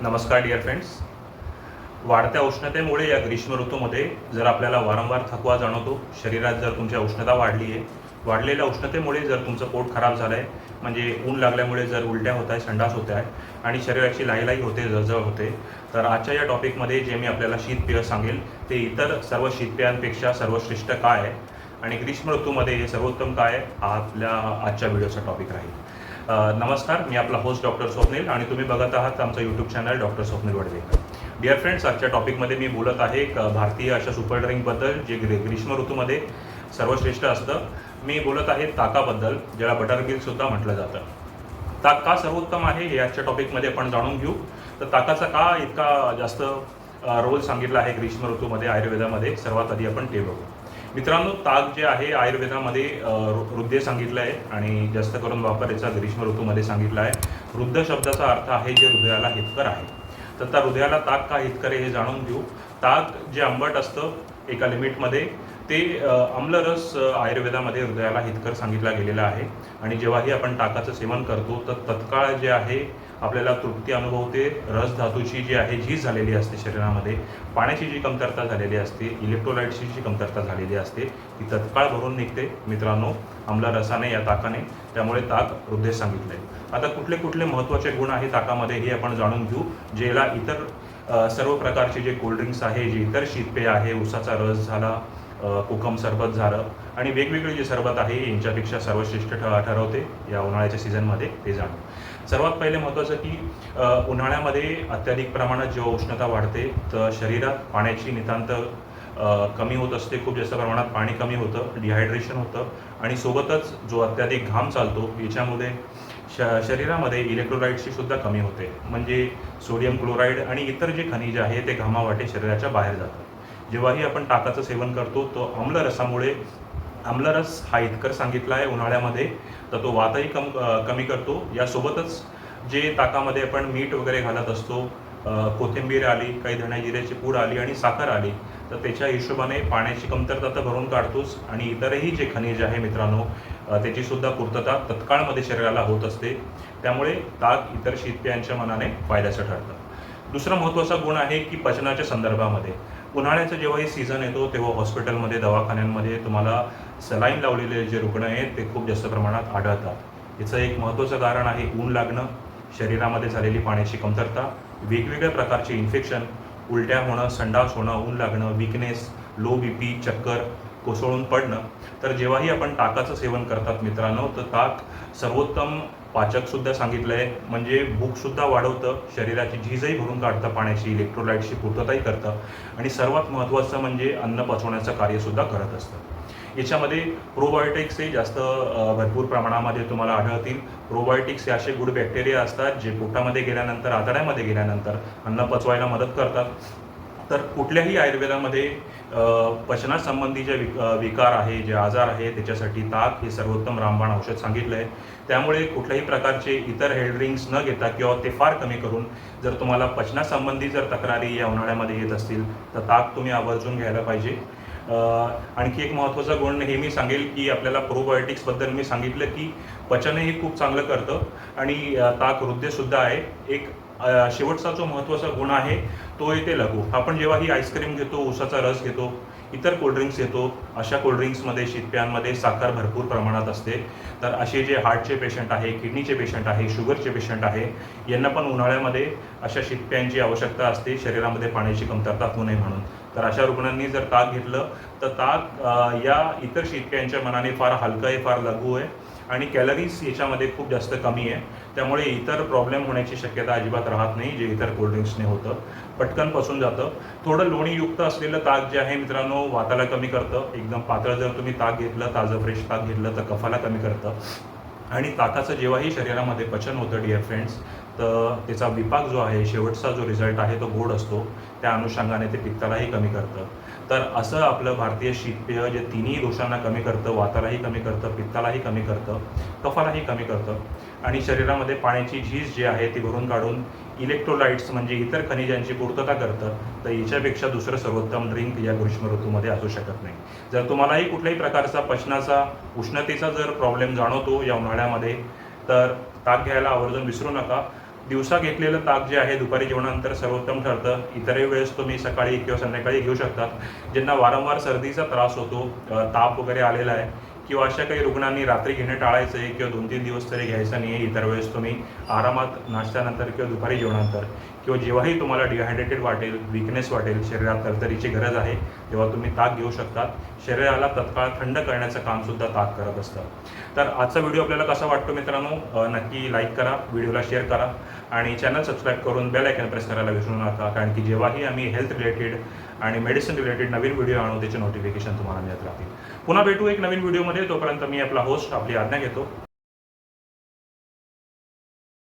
नमस्कार dear friends. वाढत्या उष्णतेमुळे या ग्रीष्म ऋतूमध्ये जर आपल्याला वारंवार थकवा जाणवतो, शरीरात जर तुमच्या उष्णता वाढली आहे, वाढलेल्या उष्णतेमुळे जर तुमचं पोट खराब झालं आहे, म्हणजे ऊन लागल्यामुळे जर उलट्या होत आहे, संडास होते आहे आणि शरीराची लाहीलाही होते, जळजळ होते, तर आजच्या या टॉपिकमध्ये जे मी आपल्याला शीतपेय सांगेल ते इतर सर्व शीतपेयांपेक्षा सर्वश्रेष्ठ काय आहे आणि ग्रीष्म ऋतूमध्ये हे सर्वोत्तम काय आहे, हा आपल्या आजच्या व्हिडिओचा टॉपिक राहील. नमस्कार, मी आपला होस्ट डॉक्टर स्वप्नील आणि तुम्ही बघत आहात आमचं YouTube channel doctor Swapnil Wadwekar. Dear friends, आजच्या टॉपिकमध्ये मी बोलत आहे एक भारतीय अशा सुपर ड्रिंकबद्दल जे ग्रीष्म ऋतूमध्ये सर्वश्रेष्ठ असतं. मी बोलत आहे ताकाबद्दल, ज्याला बटर मिल्कसुद्धा म्हटलं जातं. ताक का सर्वोत्तम आहे हे आजच्या टॉपिकमध्ये आपण जाणून घेऊ. तर ताकाचा का इतका जास्त रोल सांगितला आहे ग्रीष्म ऋतूमध्ये आयुर्वेदामध्ये, सर्वात आधी आपण ते बघू. मित्रांनो, ताक जे आहे आयुर्वेदामध्ये वृद्ध सांगितलं आहे आणि जास्त करून वापर याचा ग्रीष्म ऋतूमध्ये सांगितला आहे. वृद्ध शब्दाचा अर्थ आहे जे हृदयाला हितकर आहे. तर त्या हृदयाला ताक का हितकर आहे हे जाणून घेऊ. ताक जे आंबट असतं एका लिमिटमध्ये, ते आम्लरस आयुर्वेदामध्ये हृदयाला हितकर सांगितला गेलेला आहे. आणि जेव्हाही आपण ताकाचं सेवन करतो तर तत्काळ जे आहे आपल्याला तृप्ती अनुभवते. रस धातूची जी आहे झीज झालेली असते शरीरामध्ये, पाण्याची जी कमतरता झालेली असते, इलेक्ट्रोलाइट्सची जी कमतरता झालेली असते, ती तत्काळ भरून निघते मित्रांनो आम्लरसाने, या ताकाने. त्यामुळे ताक हृदय सांगितलं आहे. आता कुठले कुठले महत्त्वाचे गुण आहे ताकामध्ये हे आपण जाणून घेऊ. ज्याला इतर सर्व प्रकारचे जे कोल्ड्रिंक्स आहे, जे इतर शीतपेय आहे, उसाचा रस झाला, कोकम सरबत झालं आणि वेगवेगळे जे सरबत आहे यांच्यापेक्षा सर्वश्रेष्ठ ठरवते या उन्हाळ्याच्या सीझनमध्ये, ते जाणू. सर्वात पहिले महत्त्वाचं की उन्हाळ्यामध्ये अत्याधिक प्रमाणात जेव्हा उष्णता वाढते तर शरीरात पाण्याची नितांत कमी होत असते. खूप जास्त प्रमाणात पाणी कमी होतं, डिहायड्रेशन होतं आणि सोबतच जो अत्याधिक घाम चालतो याच्यामुळे शरीरामध्ये इलेक्ट्रोलाइट्सची सुद्धा कमी होते. म्हणजे सोडियम क्लोराईड आणि इतर जे खनिज आहे ते घामावाटे शरीराच्या बाहेर जातात. जेव्हाही आपण ताकाचं सेवन करतो तो आम्लरसामुळे, आम्लरस हा हितकर सांगितला आहे उन्हाळ्यामध्ये, तर तो वातही कमी करतो. यासोबतच जे ताकामध्ये आपण मीठ वगैरे घालत असतो, कोथिंबीर आली, काही धण्या जिऱ्याची पूड आली आणि साखर आली, तर त्याच्या हिशोबाने पाण्याची कमतरता तर भरून काढतोच आणि इतरही जे खनिज आहे मित्रांनो त्याचीसुद्धा पूर्तता तत्काळमध्ये शरीराला होत असते. त्यामुळे ताक इतर शीतपेयांच्या मनाने फायद्याचं ठरतं. दुसरा महत्त्वाचा गुण आहे की पचनाच्या संदर्भामध्ये उन्हाळ्याचा जेव्हाही सीझन येतो तेव्हा हॉस्पिटलमध्ये, दवाखान्यांमध्ये तुम्हाला सलाईन लावलेले जे रुग्ण आहेत ते खूप जास्त प्रमाणात आढळतात. याचं एक महत्त्वाचं कारण आहे ऊन लागणं, शरीरामध्ये झालेली पाण्याची कमतरता, वेगवेगळ्या प्रकारचे इन्फेक्शन, उलट्या होणं, संडास होणं, ऊन लागणं, विकनेस, लो BP, चक्कर, कोसळून पडणं. तर जेव्हाही आपण ताकाचं सेवन करतात मित्रांनो तर ताक सर्वोत्तम पाचकसुद्धा सांगितलं आहे. म्हणजे भूकसुद्धा वाढवतं, शरीराची झीजही भरून काढतं, पाण्याची इलेक्ट्रोलाइट्सची पूर्तताही करतं आणि सर्वात महत्त्वाचं म्हणजे अन्न पचवण्याचं कार्यसुद्धा करत असतं. याच्यामध्ये प्रोबायोटिक्स हे जास्त भरपूर प्रमाणामध्ये तुम्हाला आढळतील. प्रोबायोटिक्स हे असे गुड बॅक्टेरिया असतात जे पोटामध्ये गेल्यानंतर, आतड्यामध्ये गेल्यानंतर अन्न पचवायला मदत करतात. तर कुठल्याही आयुर्वेदामध्ये पचनासंबंधी जे विकार आहे, जे आजार आहे, त्याच्यासाठी ताक हे सर्वोत्तम रामबाण औषध सांगितलं आहे. त्यामुळे कुठल्याही प्रकारचे इतर हेल्थ ड्रिंक्स न घेता किंवा ते फार कमी करून जर तुम्हाला पचनासंबंधी जर तक्रारी या उन्हाळ्यामध्ये येत असतील तर ताक तुम्ही आवर्जून घ्यायला पाहिजे. आणखी एक महत्त्वाचा गुण हे मी सांगेल की आपल्याला प्रोबायोटिक्सबद्दल मी सांगितलं की पचनही खूप चांगलं करतं आणि ताक हृदयसुद्धा आहे. एक शेवटचा जो महत्त्वाचा गुण आहे तो येते लघु. आपण जेव्हा ही आईस्क्रीम घेतो, उसाचा रस घेतो, इतर कोल्ड्रिंक्स घेतो, अशा कोल्ड्रिंक्समध्ये, शीतपेयांमध्ये साखर भरपूर प्रमाणात असते. तर असे जे हार्टचे पेशंट आहे, किडनीचे पेशंट आहे, शुगरचे पेशंट आहे, यांना पण उन्हाळ्यामध्ये अशा शीतपेयांची आवश्यकता असते शरीरामध्ये पाण्याची कमतरता होऊ नये म्हणून. तर अशा रुग्णांनी जर ताक घेतलं तर ताक या इतर शीतपेयांच्या मनाने फार हलकं आहे, फार लघु आहे आणि कॅलरीज याच्यामध्ये खूप जास्त कमी आहे. त्यामुळे इतर प्रॉब्लेम होण्याची शक्यता अजिबात राहत नाही, जे इतर कोल्ड्रिंक्सने होतं. पटकन पचून जातं. थोडं लोणीयुक्त असलेलं ताक जे आहे मित्रांनो वाताला कमी करतं. एकदम पातळ जर तुम्ही ताक घेतलं, ताजं फ्रेश ताक घेतलं तर कफाला कमी करतं. आणि ताकाचं जेव्हाही शरीरामध्ये पचन होतं डिअर फ्रेंड्स तर त्याचा विपाक जो आहे, शेवटचा जो रिझल्ट आहे तो गोड असतो. त्या अनुषंगाने ते पित्तालाही कमी करतं. तर असं आपलं भारतीय शीतपेय जे तिन्ही दोषांना कमी करतं, वातालाही कमी करतं, पित्तालाही कमी करतं, कफालाही कमी करतं आणि शरीरामध्ये पाण्याची झीज जी आहे ती भरून काढून इलेक्ट्रोलाइट्स म्हणजे इतर खनिजांची पूर्तता करतं. तर याच्यापेक्षा दुसरं सर्वोत्तम ड्रिंक या ग्रीष्म ऋतूमध्ये असू शकत नाही. जर तुम्हालाही कुठल्याही प्रकारचा पचनाचा, उष्णतेचा जर प्रॉब्लेम जाणवतो या उन्हाळ्यामध्ये तर ताक घ्यायला आवर्जून विसरू नका. दिवसा घेतलेलं ताक जे आहे दुपारी जेवणानंतर सर्वोत्तम ठरतं. इतरही वेळेस तुम्ही सकाळी किंवा संध्याकाळी घेऊ शकतात. ज्यांना वारंवार सर्दीचा त्रास होतो, ताप वगैरे आलेला आहे किंवा अशा काही रुग्णांनी रात्री घेणे टाळायचं आहे किंवा 2-3 दिवस तरी घ्यायचं नाही आहे. इतर वेळेस तुम्ही आरामात नाश्त्यानंतर किंवा दुपारी जेवणानंतर किंवा जेव्हाही तुम्हाला डिहायड्रेटेड वाटेल, वीकनेस वाटेल, शरीरात तरतरीची गरज आहे, तेव्हा तुम्ही ताक घेऊ शकतात. शरीराला तत्काळ थंड करण्याचं कामसुद्धा ताक करत असतं. तर आजचा व्हिडिओ आपल्याला कसा वाटतो मित्रांनो, नक्की लाईक करा, व्हिडिओला शेअर करा आणि चॅनल सबस्क्राईब करून बेल आयकॉन प्रेस करायला विसरू नका, कारण की जेव्हाही आम्ही हेल्थ रिलेटेड आणि मेडिसिन रिलेटेड नवीन व्हिडिओ आणू त्याचे नोटिफिकेशन तुम्हाला मिळत राहतील. पुन्हा भेटू एक नवीन व्हिडिओमध्ये. तोपर्यंत मी आपला होस्ट आपली आज्ञा घेतो.